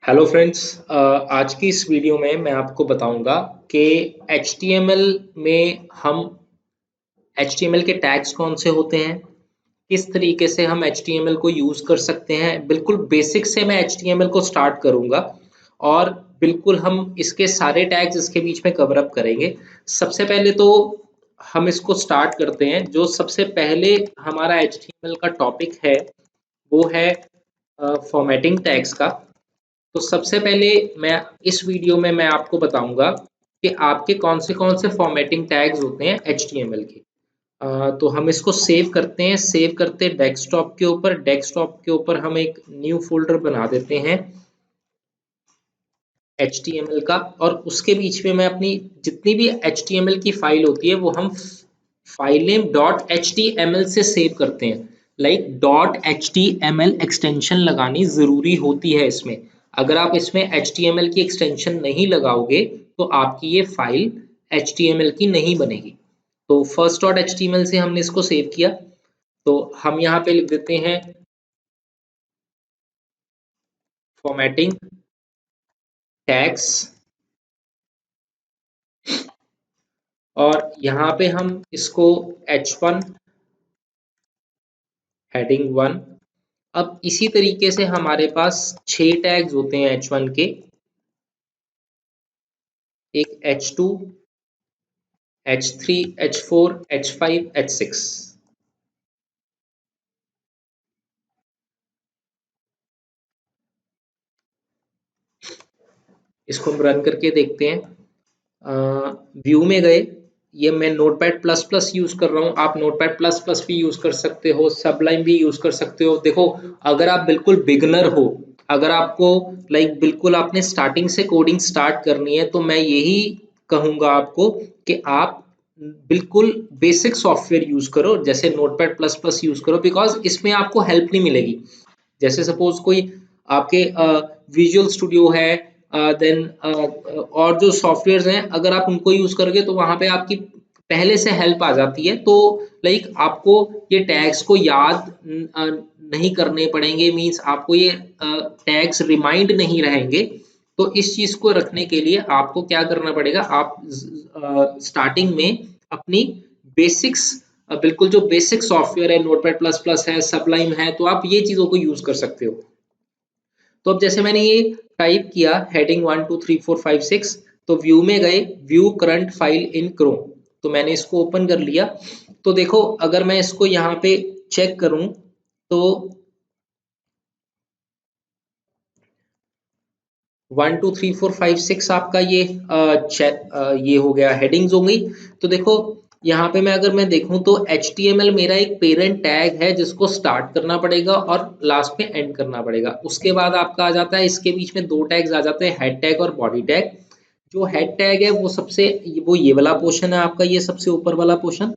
Hello friends. आज की इस वीडियो में मैं आपको बताऊंगा कि HTML में हम HTML के टैग्स कौन से होते हैं, किस तरीके से हम HTML को यूज़ कर सकते हैं। बिल्कुल बेसिक से मैं HTML को स्टार्ट करूंगा और बिल्कुल हम इसके सारे टैग्स इसके बीच में कवर अप करेंगे। सबसे पहले तो हम इसको स्टार्ट करते हैं। जो सबसे पहले हमारा HTML का टॉपिक है वो है फॉर्मेटिंग टैग्स का। तो सबसे पहले मैं इस वीडियो में मैं आपको बताऊंगा कि आपके कौन से फॉर्मेटिंग टैग्स होते हैं HTML के। तो हम इसको सेव करते हैं। सेव करते डेस्कटॉप के ऊपर। डेस्कटॉप के ऊपर हम एक न्यू फोल्डर बना देते हैं HTML का, और उसके बीच में मैं अपनी जितनी भी HTML की फाइल होती है वो हम फाइल नेम .html से सेव करते हैं। लाइक .html एक्सटेंशन लगानी जरूरी होती है इसमें। अगर आप इसमें HTML की एक्सटेंशन नहीं लगाओगे तो आपकी ये फाइल HTML की नहीं बनेगी। तो फर्स्ट .html से हमने इसको सेव किया। तो हम यहाँ पे लिख देते हैं फॉर्मेटिंग टैग्स, और यहाँ पे हम इसको H1 हेडिंग 1। अब इसी तरीके से हमारे पास 6 टैग्स होते हैं H1 के। एक H2, H3, H4, H5, H6। इसको हम रन करके देखते हैं। व्यू में गए। ये मैं नोटपैड प्लस प्लस यूज कर रहा हूँ, आप नोटपैड प्लस प्लस भी यूज कर सकते हो, सबलाइन भी यूज कर सकते हो। देखो, अगर आप बिल्कुल बिगनर हो, अगर आपको बिल्कुल आपने स्टार्टिंग से कोडिंग स्टार्ट करनी है, तो मैं यही कहूंगा आपको कि आप बिल्कुल बेसिक सॉफ्टवेयर यूज करो, जैसे नोटपैड प्लस प्लस यूज करो, बिकॉज इसमें आपको हेल्प नहीं मिलेगी। जैसे सपोज कोई आपके विजुअल स्टूडियो है, देन और जो सॉफ्टवेयर्स हैं, अगर आप उनको यूज करोगे तो वहां पे आपकी पहले से हेल्प आ जाती है। तो आपको ये टैग्स को याद नहीं करने पड़ेंगे, मींस आपको ये टैग्स रिमाइंड नहीं रहेंगे। तो इस चीज को रखने के लिए आपको क्या करना पड़ेगा, आप स्टार्टिंग में अपनी बेसिक्स, बिल्कुल जो बेसिक सॉफ्टवेयर है, नोटपैड प्लस प्लस है, सबलाइन है, तो आप ये चीजों को यूज कर सकते हो। तो अब जैसे मैंने ये टाइप किया हेडिंग 1 2 3 4 5 6, तो व्यू में गए, view current file in Chrome, तो मैंने इसको ओपन कर लिया। तो देखो, अगर मैं इसको यहाँ पे चेक करूं तो 1 2 3 4 5 6 आपका ये हो गया, हेडिंग्स हो गई। तो देखो, यहाँ पे मैं देखूं तो HTML मेरा एक पेरेंट टैग है जिसको स्टार्ट करना पड़ेगा और लास्ट में एंड करना पड़ेगा। उसके बाद आपका आ जाता है, इसके बीच में 2 टैग्स आ जाते हैं, हेड टैग और बॉडी टैग। जो हेड टैग है वो ये वाला पोर्शन है आपका, ये सबसे ऊपर वाला पोर्शन।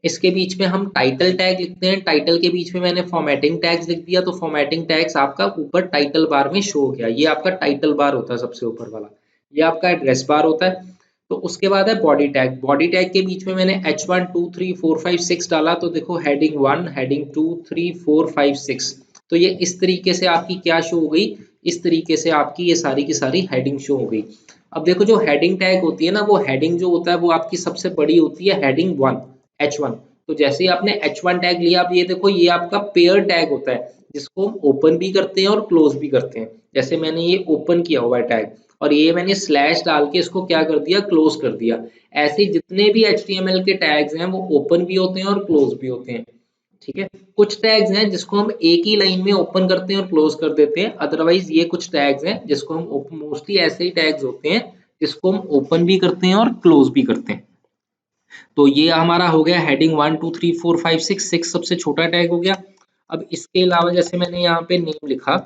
इसके बीच में हम टाइटल टैग लिखते हैं। टाइटल के बीच में मैंने फॉर्मेटिंग टैग्स लिख दिया, तो फॉर्मेटिंग टैग्स आपका ऊपर टाइटल बार में शो हो गया। ये आपका टाइटल बार होता है सबसे ऊपर वाला, ये आपका एड्रेस बार होता है। तो उसके बाद है बॉडी टैग। बॉडी टैग के बीच में मैंने H1 2 3 4 5 6 डाला, तो देखो हेडिंग 1, हेडिंग 2 3 4 5 6। तो ये इस तरीके से आपकी क्या शो हो गई, इस तरीके से आपकी ये सारी की सारी हेडिंग शो हो गई। अब देखो, जो हेडिंग टैग होती है ना, वो हेडिंग जो होता है वो आपकी सबसे बड़ी होती है, हेडिंग 1 H1। तो जैसे ही आपने H1 टैग लिया, आप ये देखो, ये आपका पेयर टैग होता है जिसको हम ओपन भी करते हैं और क्लोज भी करते हैं। जैसे मैंने ये ओपन किया हुआ है टैग, और ये मैंने स्लैश डाल के इसको क्या कर दिया, क्लोज कर दिया। ऐसे जितने भी HTML के टैग्स हैं वो ओपन भी होते हैं और क्लोज भी होते हैं। ठीक है, कुछ टैग्स हैं जिसको हम एक ही लाइन में ओपन करते हैं और क्लोज कर देते हैं। अदरवाइज ये कुछ टैग्स हैं जिसको हम, मोस्टली ऐसे ही टैग्स होते हैं जिसको हम ओपन भी करते हैं और क्लोज भी करते हैं। तो ये हमारा हो गया हेडिंग 1 2 3 4 5 6। सबसे छोटा टैग हो गया। अब इसके अलावा जैसे मैंने यहाँ पे नेम लिखा,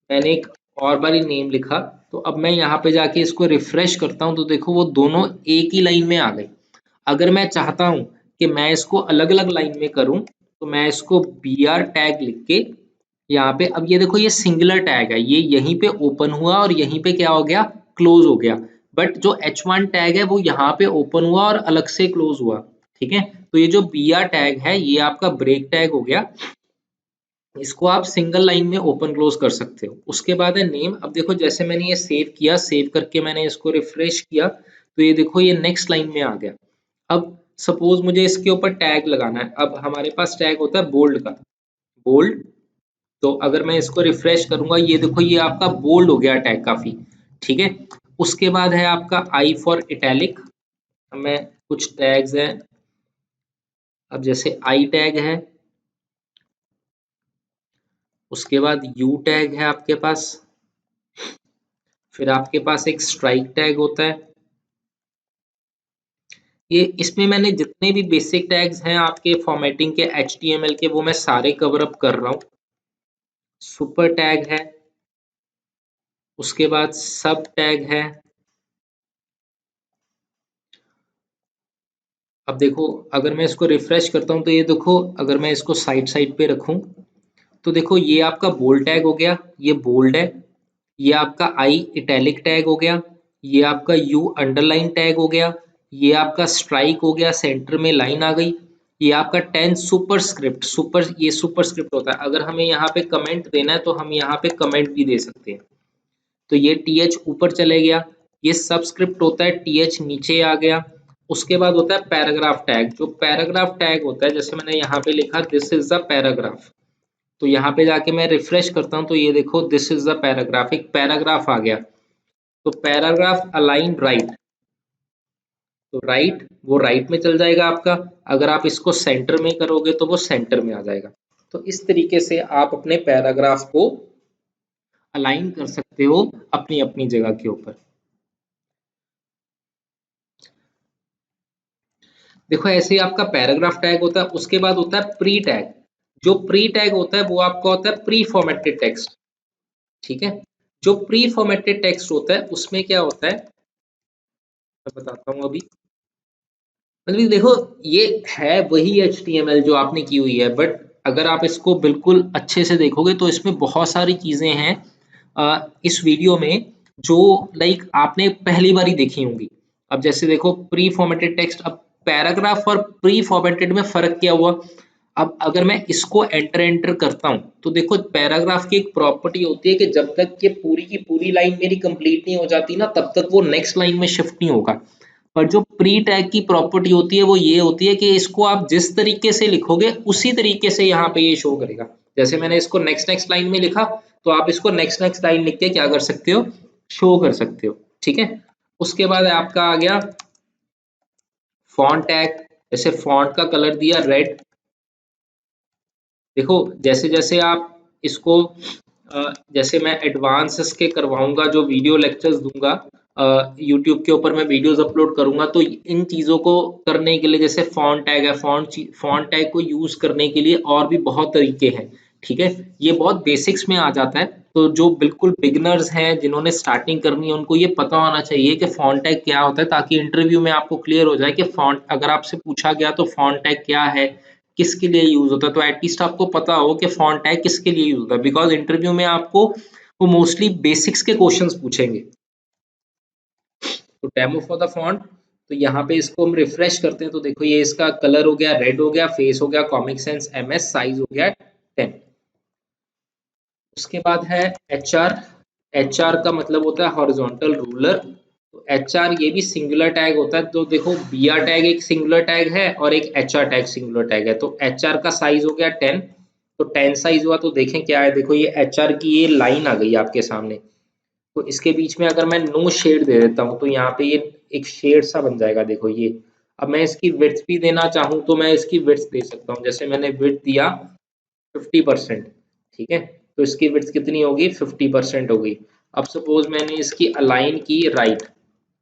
मैंने एक और बारी नेम लिखा, तो अब मैं यहाँ पे जाके इसको रिफ्रेश करता हूँ, तो देखो वो दोनों एक ही लाइन में आ गए। अगर मैं चाहता हूँ कि मैं इसको अलग अलग लाइन में करूँ, तो मैं इसको BR टैग लिख के यहाँ पे, अब ये देखो, ये सिंगुलर टैग है, ये यहीं पे ओपन हुआ और यहीं पे क्या हो गया, क्लोज हो गया। बट जो H1 टैग है वो यहाँ पे ओपन हुआ और अलग से क्लोज हुआ। ठीक है, तो ये जो BR टैग है ये आपका ब्रेक टैग हो गया। इसको आप सिंगल लाइन में ओपन क्लोज कर सकते हो। उसके बाद है नेम। अब देखो जैसे मैंने ये सेव किया, सेव करके मैंने इसको रिफ्रेश किया तो ये देखो ये नेक्स्ट लाइन में आ गया। अब सपोज मुझे इसके ऊपर टैग लगाना है। अब हमारे पास टैग होता है बोल्ड का, बोल्ड। तो अगर मैं इसको रिफ्रेश करूंगा ये देखो ये आपका बोल्ड हो गया टैग काफी, ठीक है। उसके बाद है आपका आई फॉर इटैलिक। मैं कुछ टैग्स हैं, अब जैसे आई टैग है, उसके बाद यू टैग है आपके पास, फिर आपके पास एक स्ट्राइक टैग होता है। ये इसमें मैंने जितने भी बेसिक टैग्स हैं आपके फॉर्मेटिंग के HTML के वो मैं सारे कवर अप कर रहा हूँ। सुपर टैग है, उसके बाद सब टैग है। अब देखो अगर मैं इसको रिफ्रेश करता हूँ तो ये देखो अगर मैं इसको साइड साइड पे रखूं तो देखो ये आपका बोल्ड टैग हो गया, ये बोल्ड है। ये आपका आई इटैलिक टैग हो गया, ये आपका यू अंडरलाइन टैग हो गया, ये आपका स्ट्राइक हो गया, सेंटर में लाइन आ गई। ये आपका 10 सुपर स्क्रिप्ट, सुपर ये सुपर स्क्रिप्ट होता है। अगर हमें यहाँ पे कमेंट देना है तो हम यहाँ पे कमेंट भी दे सकते हैं। तो ये TH ऊपर चले गया। ये सबस्क्रिप्ट होता है, TH नीचे आ गया। उसके बाद होता है पैराग्राफ टैग। जो पैराग्राफ टैग होता है जैसे मैंने यहाँ पे लिखा दिस इज द पैराग्राफ, तो यहाँ पे जाके मैं रिफ्रेश करता हूँ तो ये देखो दिस इज द पैराग्राफ, एक पैराग्राफ आ गया। तो पैराग्राफ अलाइन राइट, तो राइट वो राइट में चल जाएगा आपका। अगर आप इसको सेंटर में करोगे तो वो सेंटर में आ जाएगा। तो इस तरीके से आप अपने पैराग्राफ को अलाइन कर सकते हो अपनी अपनी जगह के ऊपर। देखो ऐसे ही आपका पैराग्राफ टैग होता है। उसके बाद होता है प्री टैग। जो प्री टैग होता है वो आपका होता है प्री फॉर्मेटेड टेक्स्ट, ठीक है। जो प्री फॉर्मेटेड टेक्स्ट होता है उसमें क्या होता है मैं बताता हूँ अभी। मतलब देखो ये है वही HTML जो आपने की हुई है, बट अगर आप इसको बिल्कुल अच्छे से देखोगे तो इसमें बहुत सारी चीजें हैं इस वीडियो में जो लाइक आपने पहली बार ही देखी होंगी। अब जैसे देखो प्री फॉर्मेटेड टेक्स्ट, अब पैराग्राफ और प्री फॉर्मेटेड में फर्क क्या हुआ। अब अगर मैं इसको एंटर एंटर करता हूं तो देखो पैराग्राफ की एक प्रॉपर्टी होती है कि जब तक ये पूरी की पूरी लाइन मेरी कंप्लीट नहीं हो जाती ना तब तक वो नेक्स्ट लाइन में शिफ्ट नहीं होगा। पर जो प्री टैग की प्रॉपर्टी होती है वो ये होती है कि इसको आप जिस तरीके से लिखोगे उसी तरीके से यहाँ पे ये शो करेगा। जैसे मैंने इसको नेक्स्ट नेक्स्ट लाइन में लिखा तो आप इसको नेक्स्ट नेक्स्ट लाइन लिख के क्या कर सकते हो, शो कर सकते हो, ठीक है। उसके बाद आपका आ गया फॉन्ट टैग। जैसे फॉन्ट का कलर दिया रेड। देखो जैसे जैसे आप इसको जैसे मैं एडवांस के करवाऊंगा जो वीडियो लेक्चर्स दूंगा यूट्यूब के ऊपर मैं वीडियोस अपलोड करूंगा तो इन चीज़ों को करने के लिए जैसे फॉन्ट टैग है, फॉन्ट टैग को यूज करने के लिए और भी बहुत तरीके हैं, ठीक है। ये बहुत बेसिक्स में आ जाता है। तो जो बिल्कुल बिगनर्स हैं जिन्होंने स्टार्टिंग करनी है उनको ये पता होना चाहिए कि फॉन्ट टैग क्या होता है, ताकि इंटरव्यू में आपको क्लियर हो जाए कि फॉन्ट अगर आपसे पूछा गया तो फॉन्ट टैग क्या है, किसके लिए यूज होता है। तो एटलीस्ट आपको पता हो कि फॉन्ट टैग किसके लिए यूज होता है, बिकॉज इंटरव्यू में आपको वो मोस्टली बेसिक्स के क्वेश्चंस पूछेंगे। तो डेमो फॉर द फॉन्ट, तो यहाँ पे इसको हम रिफ्रेश करते हैं तो देखो ये इसका कलर हो गया रेड, हो गया फेस, हो गया कॉमिक सेंस MS, साइज हो गया 10। उसके बाद है HR। HR का मतलब होता है हॉरिजॉन्टल रूलर। तो HR ये भी सिंगुलर टैग होता है। तो देखो BR टैग एक सिंगुलर टैग है और एक HR टैग सिंगुलर टैग है। तो HR का साइज हो गया 10। तो 10 साइज हुआ तो देखें क्या है, देखो ये HR की ये लाइन आ गई आपके सामने। तो इसके बीच में अगर मैं नो शेड दे देता हूँ तो यहाँ पे ये एक शेड सा बन जाएगा, देखो ये। अब मैं इसकी विड्थ भी देना चाहूँ तो मैं इसकी विड्थ दे सकता हूँ। जैसे मैंने विड्थ दिया 50%, ठीक है। तो इसकी विड्थ कितनी होगी, 50% होगी। अब सपोज मैंने इसकी अलाइन की राइट,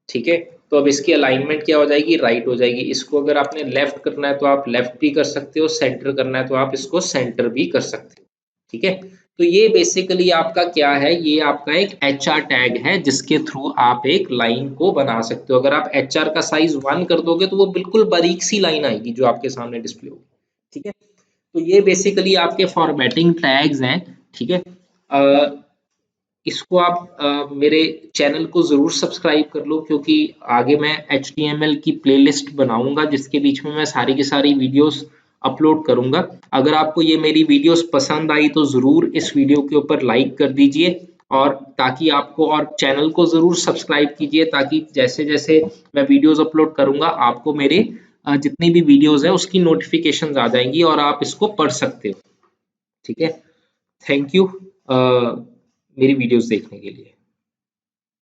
ठीक है। तो अब इसकी अलाइनमेंट क्या हो जाएगी, राइट हो जाएगी। इसको अगर आपने लेफ्ट करना है तो आप लेफ्ट भी कर सकते हो, सेंटर करना है तो आप इसको सेंटर भी कर सकते हो, ठीक है। तो ये बेसिकली आपका क्या है, ये आपका एक HR टैग है जिसके थ्रू आप एक लाइन को बना सकते हो। अगर आप HR का साइज 1 कर दोगे तो वो बिल्कुल बारीक सी लाइन आएगी जो आपके सामने डिस्प्ले होगी, ठीक है। तो ये बेसिकली आपके फॉर्मेटिंग टैग्स हैं, ठीक है। इसको आप मेरे चैनल को ज़रूर सब्सक्राइब कर लो क्योंकि आगे मैं HTML की प्लेलिस्ट बनाऊंगा जिसके बीच में मैं सारी की सारी वीडियोस अपलोड करूंगा। अगर आपको ये मेरी वीडियोस पसंद आई तो ज़रूर इस वीडियो के ऊपर लाइक कर दीजिए, और ताकि आपको, और चैनल को ज़रूर सब्सक्राइब कीजिए, ताकि जैसे जैसे मैं वीडियोस अपलोड करूंगा आपको मेरे जितनी भी वीडियोस है उसकी नोटिफिकेशंस आ जाएंगी और आप इसको पढ़ सकते हो। ठीक है, थैंक यू मेरी वीडियोस देखने के लिए।